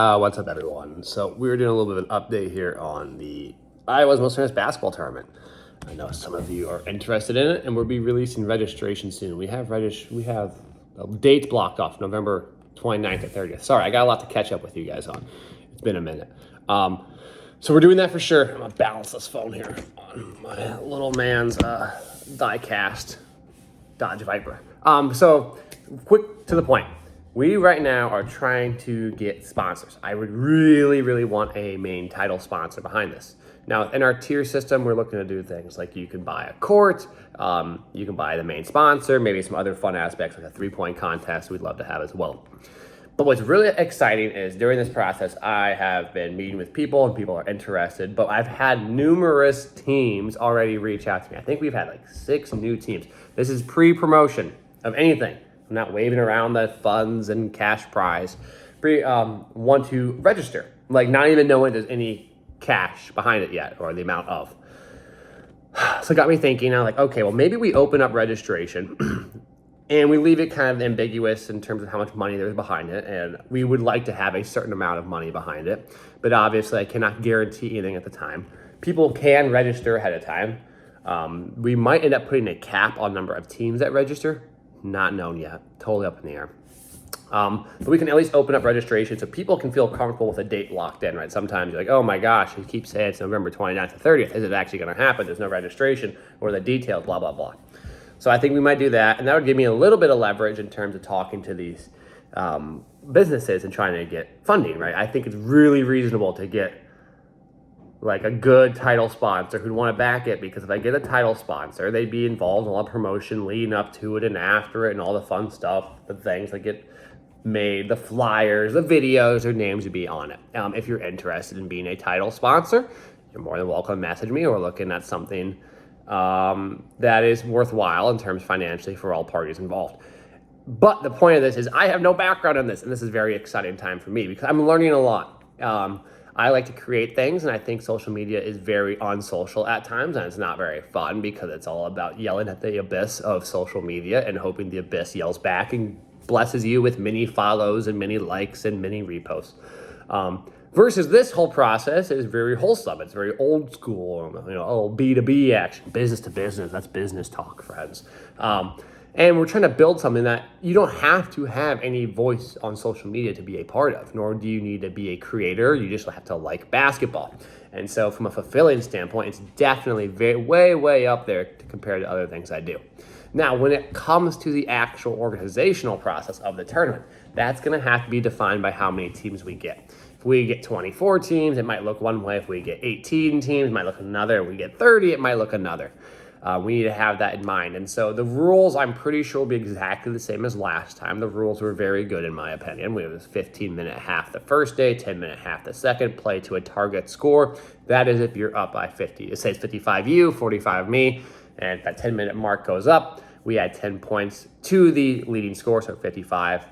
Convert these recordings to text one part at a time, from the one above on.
What's up, everyone? So we're doing a little bit of an update here on the Iowa's Most Famous Basketball Tournament. I know some of you are interested in it, and we'll be releasing registration soon. We have dates blocked off November 29th or 30th. Sorry, I got a lot to catch up with you guys on. It's been a minute. So we're doing that for sure. I'm gonna balance this phone here on my little man's die-cast Dodge Viper. So quick to the point. We right now are trying to get sponsors. I would really want a main title sponsor behind this. Now, in our tier system, we're looking to do things like you can buy a court, you can buy the main sponsor, maybe some other fun aspects like a 3-point contest we'd love to have as well. But what's really exciting is during this process, I have been meeting with people and people are interested, but I've had numerous teams already reach out to me. I think we've had like 6 new teams. This is pre-promotion of anything. I'm not waving around the funds and cash prize. Want to register, like not even knowing there's any cash behind it yet or the amount of. So it got me thinking, I'm like, okay, well, maybe we open up registration and we leave it kind of ambiguous in terms of how much money there's behind it. And we would like to have a certain amount of money behind it. But obviously, I cannot guarantee anything at the time. People can register ahead of time. We might end up putting a cap on number of teams that register. Not known yet, totally up in the air. But we can at least open up registration so people can feel comfortable with a date locked in, right? Sometimes you're like, oh my gosh, you keep saying it's November 29th to 30th. Is it actually going to happen? There's no registration or the details, blah, blah, blah. So I think we might do that. And that would give me a little bit of leverage in terms of talking to these businesses and trying to get funding, right? I think it's really reasonable to get like a good title sponsor who'd want to back it, because if I get a title sponsor, they'd be involved in all the promotion leading up to it and after it and all the fun stuff, the things that get made, the flyers, the videos, their names would be on it. If you're interested in being a title sponsor, you're more than welcome to message me or looking at something that is worthwhile in terms financially for all parties involved. But the point of this is I have no background in this, and this is a very exciting time for me because I'm learning a lot. I like to create things, and I think social media is very unsocial at times, and it's not very fun because it's all about yelling at the abyss of social media and hoping the abyss yells back and blesses you with many follows and many likes and many reposts. Versus this whole process is very wholesome. It's very old school, B2B action, business to business. That's business talk, friends. And we're trying to build something that you don't have to have any voice on social media to be a part of, nor do you need to be a creator. You just have to like basketball. And so from a fulfilling standpoint, it's definitely way up there compared to other things I do. Now, when it comes to the actual organizational process of the tournament, that's going to have to be defined by how many teams we get. If we get 24 teams, it might look one way. If we get 18 teams, it might look another. If we get 30, it might look another. We need to have that in mind. And so the rules, I'm pretty sure, will be exactly the same as last time. The rules were very good, in my opinion. We have a 15-minute half the first day, 10-minute half the second, play to a target score. That is if you're up by 50. It says 55 you, 45 me, and if that 10-minute mark goes up, we add 10 points to the leading score, so 55.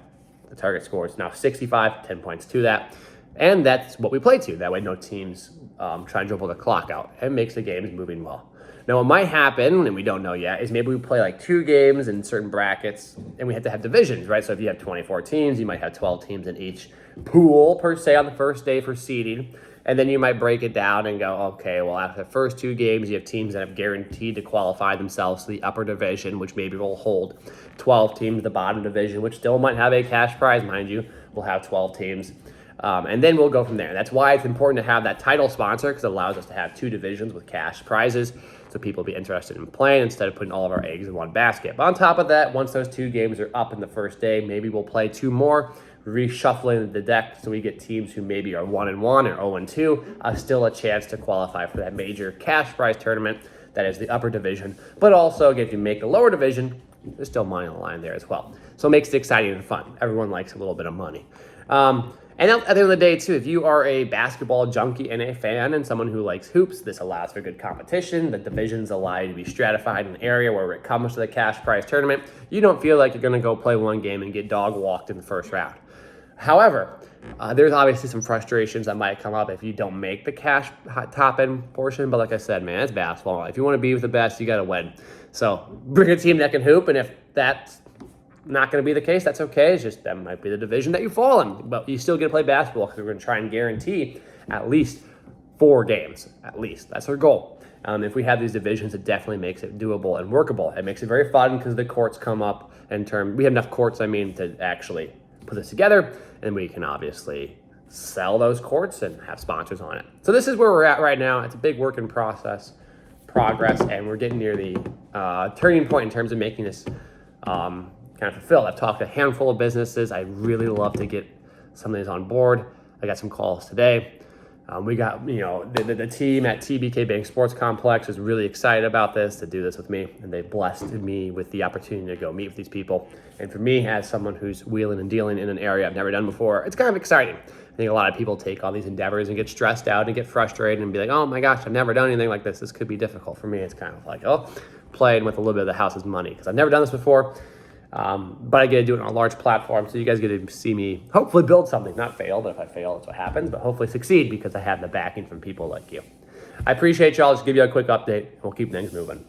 The target score is now 65, 10 points to that. And that's what we play to. That way no teams try and dribble the clock out. It makes the games moving well. Now, what might happen, and we don't know yet, is maybe we play like 2 games in certain brackets, and we have to have divisions, right? So if you have 24 teams, you might have 12 teams in each pool, per se, on the first day for seeding. And then you might break it down and go, okay, well, after the first 2 games, you have teams that have guaranteed to qualify themselves to the upper division, which maybe will hold 12 teams. The bottom division, which still might have a cash prize, mind you, will have 12 teams. And then we'll go from there. That's why it's important to have that title sponsor, because it allows us to have 2 divisions with cash prizes, so people will be interested in playing instead of putting all of our eggs in one basket. But on top of that, once those 2 games are up in the first day, maybe we'll play 2 more, reshuffling the deck so we get teams who maybe are 1-1 or 0-2, still a chance to qualify for that major cash prize tournament that is the upper division. But also, if you make the lower division, there's still money on the line there as well. So it makes it exciting and fun. Everyone likes a little bit of money. And at the end of the day, too, if you are a basketball junkie and a fan and someone who likes hoops, this allows for good competition. The divisions allow you to be stratified in an area where it comes to the cash prize tournament, you don't feel like you're going to go play one game and get dog walked in the first round. However, there's obviously some frustrations that might come up if you don't make the cash top end portion. But like I said, man, it's basketball. If you want to be with the best, you got to win. So bring a team that can hoop. And if that's not going to be the case. That's okay. It's just that might be the division that you fall in, but you still get to play basketball because we're going to try and guarantee at least 4 games. At least that's our goal. If we have these divisions, it definitely makes it doable and workable. It makes it very fun because the courts come up in terms. We have enough courts, to actually put this together, and we can obviously sell those courts and have sponsors on it. So this is where we're at right now. It's a big work in progress, and we're getting near the turning point in terms of making this kind of fulfilled. I've talked to a handful of businesses. I really love to get some of these on board. I got some calls today. We got, the team at TBK Bank Sports Complex is really excited about this, to do this with me, and they blessed me with the opportunity to go meet with these people. And for me, as someone who's wheeling and dealing in an area I've never done before, it's kind of exciting. I think a lot of people take all these endeavors and get stressed out and get frustrated and be like, oh my gosh, I've never done anything like this. This could be difficult. For me, it's kind of like, playing with a little bit of the house's money, because I've never done this before. But I get to do it on a large platform, so you guys get to see me hopefully build something, not fail, but if I fail, that's what happens, but hopefully succeed because I have the backing from people like you. I appreciate y'all. Just give you a quick update. We'll keep things moving.